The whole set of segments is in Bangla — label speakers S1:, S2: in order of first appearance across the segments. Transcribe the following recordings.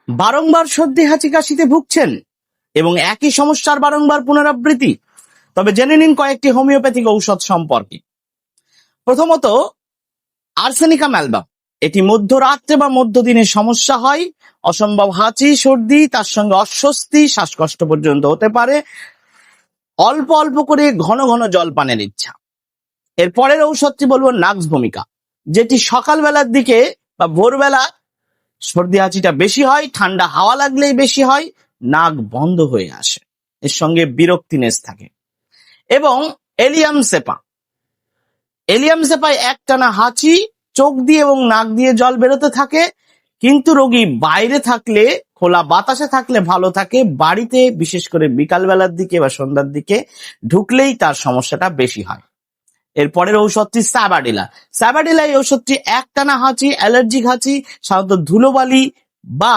S1: বারংবার সর্দি হাঁচি কাশিতে ভুগছেন এবং একই সমস্যার বারংবার পুনরাবৃত্তি? তবে জেনে নিন কয়েকটি হোমিওপ্যাথিক ঔষধ সম্পর্কে। প্রথমত, আর্সেনিকাম অ্যালবাম। এটি মধ্যরাত্রে বা মধ্যদিনে সমস্যা হয়, অসম্ভব হাঁচি, সর্দি, তার সঙ্গে অস্বস্তি, শ্বাসকষ্ট পর্যন্ত হতে পারে, অল্প অল্প করে ঘন ঘন জল পানের ইচ্ছা। এর পরের ঔষধটি বলবো নাক্স ভূমিকা, যেটি সকালবেলার দিকে বা ভোরবেলা সর্দি হাঁচিটা বেশি হয়, ঠান্ডা হাওয়া লাগলেই বেশি হয়, নাক বন্ধ হয়ে আসে, এর সঙ্গে বিরক্তিনেস থাকে। এবং এলিয়াম সেপা। এলিয়াম সেপায় একটানা হাঁচি, চোখ দিয়ে এবং নাক দিয়ে জল বেরোতে থাকে, কিন্তু রোগী বাইরে থাকলে, খোলা বাতাসে থাকলে ভালো থাকে, বাড়িতে বিশেষ করে বিকালবেলার দিকে বা সন্ধ্যার দিকে ঢুকলেই তার সমস্যাটা বেশি হয়। এরপরের ঔষধটি স্যাবাডিলা। স্যাবাডিলা এই ওষুধটি একটানা হাঁচি, অ্যালার্জিক হাঁচি, সাধারণত ধুলোবালি বা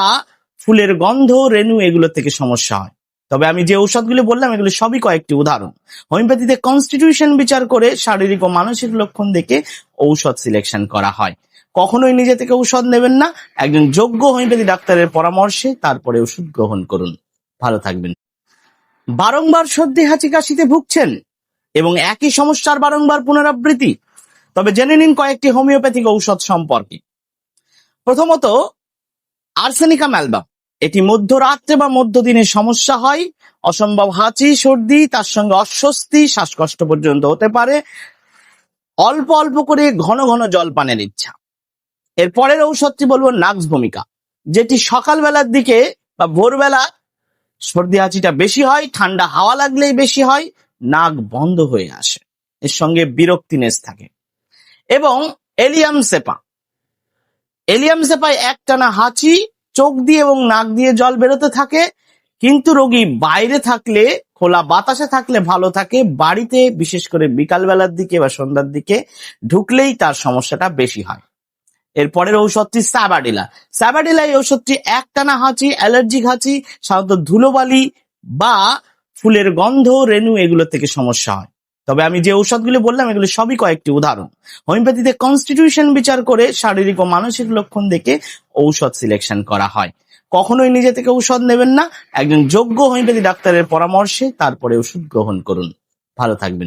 S1: ফুলের গন্ধ, রেণু এগুলো থেকে সমস্যা হয়। তবে আমি যে ঔষধগুলি বললাম এগুলো সবই কয়েকটি উদাহরণ। হোমিওপ্যাথিতে কনস্টিটিউশন বিচার করে শারীরিক ও মানসিক লক্ষণ দেখে ঔষধ সিলেকশন করা হয়। কখনোই নিজে থেকে ঔষধ নেবেন না, একজন যোগ্য হোমিওপ্যাথি ডাক্তারের পরামর্শে তারপরে ওষুধ গ্রহণ করুন। ভালো থাকবেন। বারংবার সর্দি হাঁচি কাশিতে ভুগছেন এবং একই সমস্যার বারংবার পুনরাবৃত্তি? তবে জেনে নিন কয়েকটি হোমিওপ্যাথিক ঔষধ সম্পর্কে। প্রথমত, আর্সেনিকাম অ্যালবাম। এটি মধ্যরাত্রে বা মধ্যদিনে সমস্যা হয়, অসম্ভব হাঁচি, সর্দি, তার সঙ্গে অস্বস্তি, শ্বাসকষ্ট পর্যন্ত হতে পারে, অল্প অল্প করে ঘন ঘন জল পানের ইচ্ছা। এর পরের ঔষধটি বলবো নাক্স ভূমিকা, যেটি সকালবেলার দিকে বা ভোরবেলা সর্দি হাঁচিটা বেশি হয়, ঠান্ডা হাওয়া লাগলেই বেশি হয়, নাক বন্ধ হয়ে আসে, এর সঙ্গে বিরক্তিনেস থাকে। এবং এলিয়াম সেপা। এলিয়াম সেপায় একটানা হাঁচি, চোখ দিয়ে এবং নাক দিয়ে জল বেরোতে থাকে, কিন্তু রোগী বাইরে থাকলে, খোলা বাতাসে থাকলে ভালো থাকে, বাড়িতে বিশেষ করে বিকালবেলার দিকে বা সন্ধ্যার দিকে ঢুকলেই তার সমস্যাটা বেশি হয়। এরপরের ঔষধটি স্যাবাডিলা। স্যাবাডিলা এই ওষুধটি একটানা হাঁচি, অ্যালার্জিক হাঁচি, সাধারণত ধুলোবালি বা ফুলের গন্ধ, রেণু এগুলো থেকে সমস্যা হয়। তবে আমি যে ঔষধগুলি বললাম এগুলো সবই কয়েকটি উদাহরণ। হোমিওপ্যাথিতে কনস্টিটিউশন বিচার করে শারীরিক ও মানসিক লক্ষণ দেখে ঔষধ সিলেকশন করা হয়। কখনোই নিজে থেকে ঔষধ নেবেন না, একজন যোগ্য হোমিওপ্যাথি ডাক্তারের পরামর্শে তারপরে ওষুধ গ্রহণ করুন। ভালো থাকবেন।